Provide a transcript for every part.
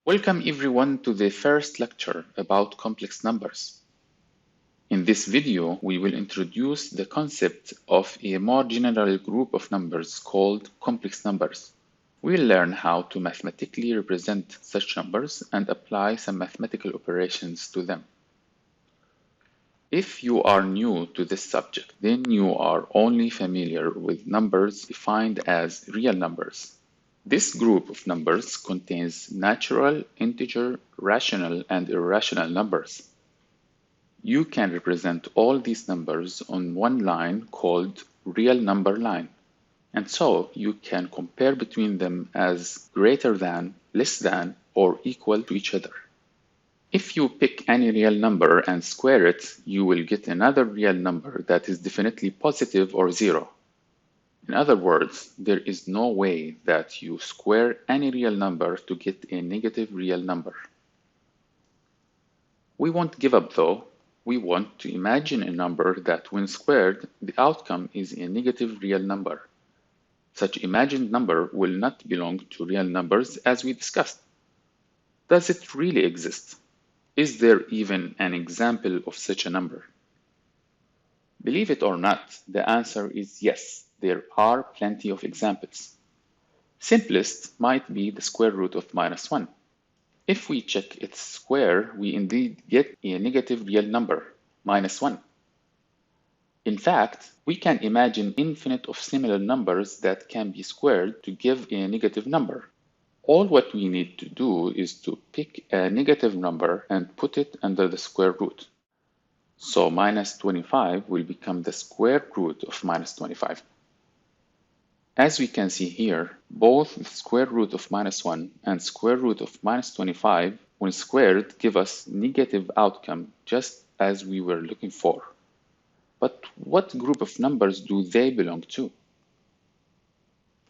Welcome everyone to the first lecture about complex numbers. In this video, we will introduce the concept of a more general group of numbers called complex numbers. We'll learn how to mathematically represent such numbers and apply some mathematical operations to them. If you are new to this subject, then you are only familiar with numbers defined as real numbers. This group of numbers contains natural, integer, rational, and irrational numbers. You can represent all these numbers on one line called real number line. And so you can compare between them as greater than, less than, or equal to each other. If you pick any real number and square it, you will get another real number that is definitely positive or zero. In other words, there is no way that you square any real number to get a negative real number. We won't give up though. We want to imagine a number that when squared, the outcome is a negative real number. Such imagined number will not belong to real numbers as we discussed. Does it really exist? Is there even an example of such a number? Believe it or not, the answer is yes, there are plenty of examples. Simplest might be the square root of -1. If we check its square, we indeed get a negative real number, -1. In fact, we can imagine infinite of similar numbers that can be squared to give a negative number. All what we need to do is to pick a negative number and put it under the square root. So -25 will become the square root of -25. As we can see here, both the square root of -1 and square root of -25, when squared, give us negative outcome just as we were looking for. But what group of numbers do they belong to?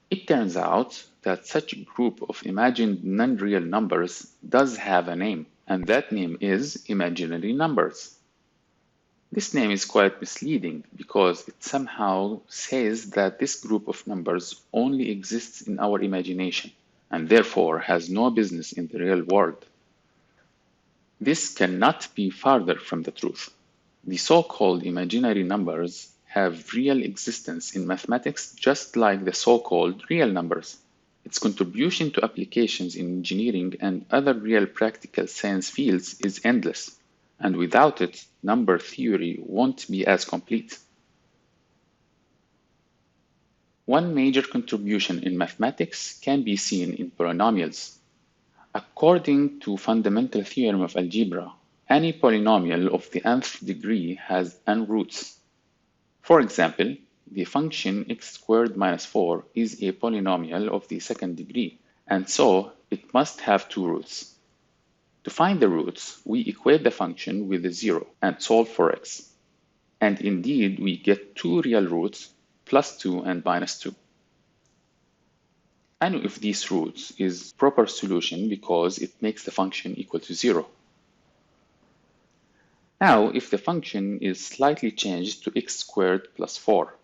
It turns out that such a group of imagined non-real numbers does have a name, and that name is imaginary numbers. This name is quite misleading because it somehow says that this group of numbers only exists in our imagination and therefore has no business in the real world. This cannot be farther from the truth. The so-called imaginary numbers have real existence in mathematics just like the so-called real numbers. Its contribution to applications in engineering and other real practical science fields is endless, and without it, number theory won't be as complete. One major contribution in mathematics can be seen in polynomials. According to fundamental theorem of algebra, any polynomial of the nth degree has n roots. For example, the function x squared minus 4 is a polynomial of the second degree, and so it must have two roots. To find the roots, we equate the function with a 0 and solve for x. And indeed, we get two real roots, +2 and -2. Any of these roots is proper solution because it makes the function equal to 0. Now, if the function is slightly changed to x squared plus 4,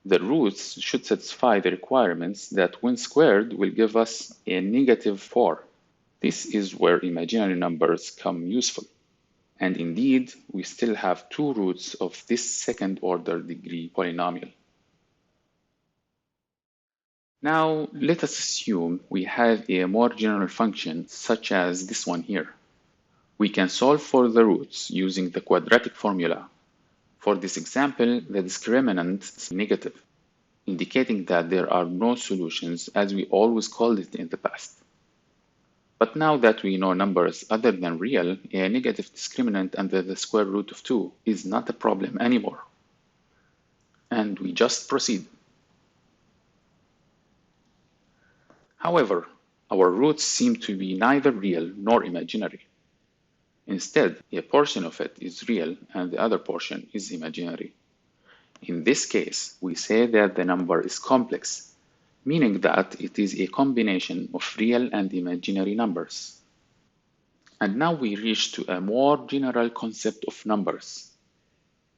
the roots should satisfy the requirements that when squared will give us a -4. This is where imaginary numbers come useful. And indeed, we still have two roots of this second-order degree polynomial. Now, let us assume we have a more general function such as this one here. We can solve for the roots using the quadratic formula. For this example, the discriminant is negative, indicating that there are no solutions as we always called it in the past. But now that we know numbers other than real, a negative discriminant under the square root of 2 is not a problem anymore. And we just proceed. However, our roots seem to be neither real nor imaginary. Instead, a portion of it is real and the other portion is imaginary. In this case, we say that the number is complex, meaning that it is a combination of real and imaginary numbers. And now we reach to a more general concept of numbers.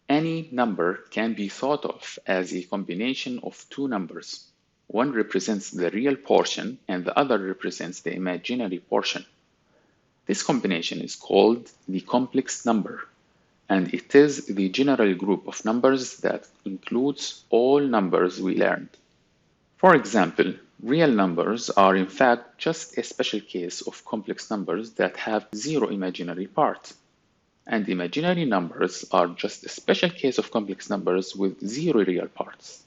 Any number can be thought of as a combination of two numbers. One represents the real portion and the other represents the imaginary portion. This combination is called the complex number, and it is the general group of numbers that includes all numbers we learned. For example, real numbers are in fact just a special case of complex numbers that have zero imaginary part. And imaginary numbers are just a special case of complex numbers with zero real parts.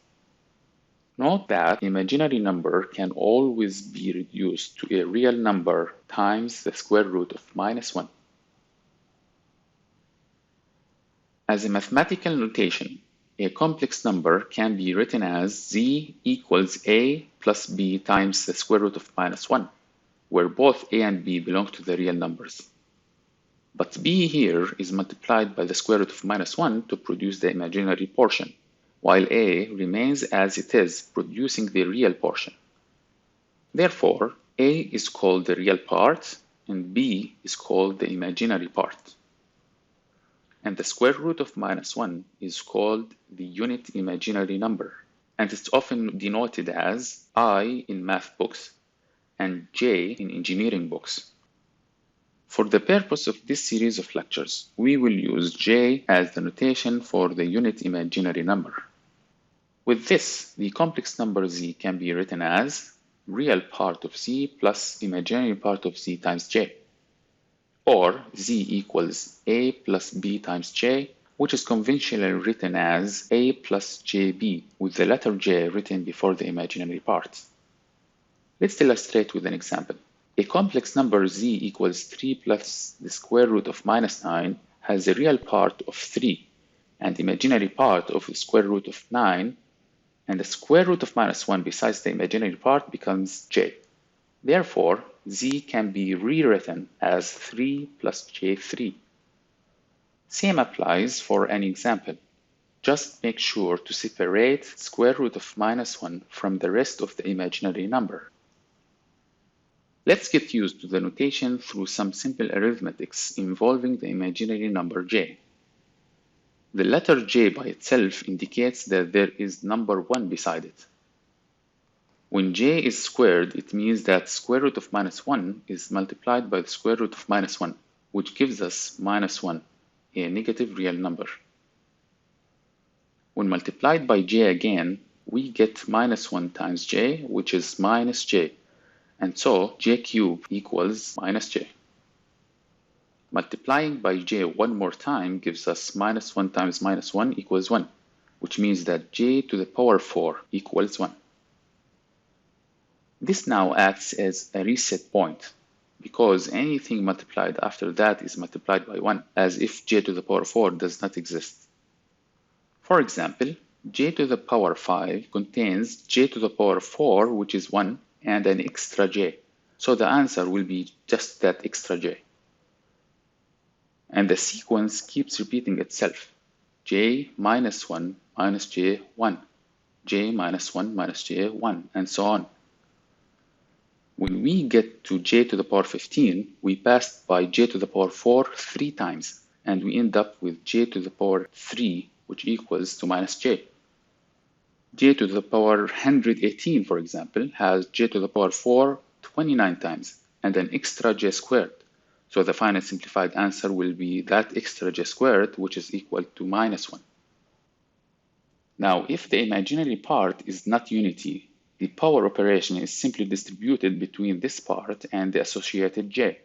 Note that imaginary number can always be reduced to a real number times the square root of -1. As a mathematical notation, a complex number can be written as z equals a plus b times the square root of -1, where both a and b belong to the real numbers. But b here is multiplied by the square root of -1 to produce the imaginary portion, while a remains as it is, producing the real portion. Therefore, a is called the real part, and b is called the imaginary part. And the square root of -1 is called the unit imaginary number, and it's often denoted as I in math books and J in engineering books. For the purpose of this series of lectures, we will use J as the notation for the unit imaginary number. With this, the complex number z can be written as real part of z plus imaginary part of z times j, or z equals a plus b times j, which is conventionally written as a plus jb, with the letter j written before the imaginary part. Let's illustrate with an example. A complex number z equals 3 plus the square root of -9 has a real part of 3 and imaginary part of the square root of 9, and the square root of -1 besides the imaginary part becomes j. Therefore, z can be rewritten as 3 plus j3. Same applies for any example. Just make sure to separate square root of -1 from the rest of the imaginary number. Let's get used to the notation through some simple arithmetics involving the imaginary number j. The letter j by itself indicates that there is number 1 beside it. When j is squared, it means that square root of -1 is multiplied by the square root of -1, which gives us -1, a negative real number. When multiplied by j again, we get -1 times j, which is minus j, and so j cubed equals -j. Multiplying by j one more time gives us -1 times -1 equals 1, which means that j to the power 4 equals 1. This now acts as a reset point, because anything multiplied after that is multiplied by 1, as if j to the power 4 does not exist. For example, j to the power 5 contains j to the power 4, which is 1, and an extra j, so the answer will be just that extra j. And the sequence keeps repeating itself, j minus 1 minus j 1, j minus 1 minus j 1, and so on. When we get to j to the power 15, we passed by j to the power 4 3 times, and we end up with j to the power 3, which equals to minus j. J to the power 118, for example, has j to the power 4 29 times, and an extra j squared. So the final simplified answer will be that extra j squared, which is equal to -1. Now, if the imaginary part is not unity, the power operation is simply distributed between this part and the associated j.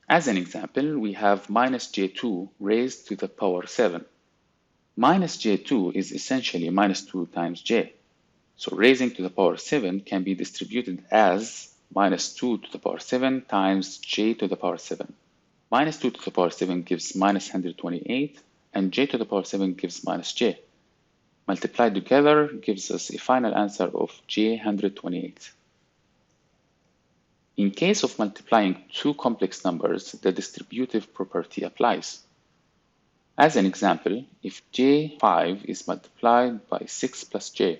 As an example, we have minus j2 raised to the power 7. Minus j2 is essentially minus 2 times j. So raising to the power 7 can be distributed as minus 2 to the power 7 times j to the power 7. Minus 2 to the power 7 gives minus 128, and j to the power 7 gives minus j. Multiplied together gives us a final answer of j 128. In case of multiplying two complex numbers, the distributive property applies. As an example, if j5 is multiplied by 6 plus j,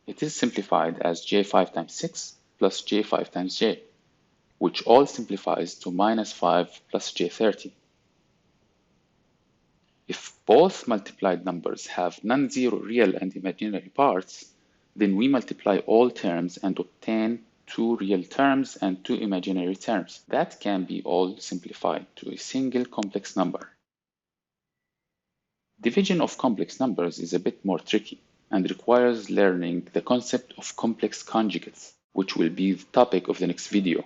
it is simplified as j5 times 6 plus j5 times j, which all simplifies to minus 5 plus j30. If both multiplied numbers have non-zero real and imaginary parts, then we multiply all terms and obtain 2 real terms and 2 imaginary terms that can be all simplified to a single complex number. Division of complex numbers is a bit more tricky and requires learning the concept of complex conjugates, which will be the topic of the next video.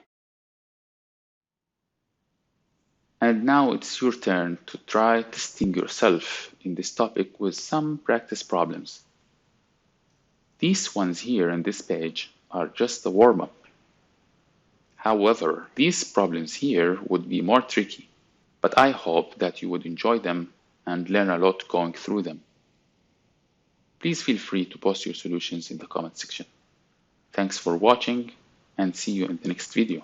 And now it's your turn to try testing yourself in this topic with some practice problems. These ones here on this page are just a warm-up. However, these problems here would be more tricky, but I hope that you would enjoy them and learn a lot going through them. Please feel free to post your solutions in the comment section. Thanks for watching and see you in the next video.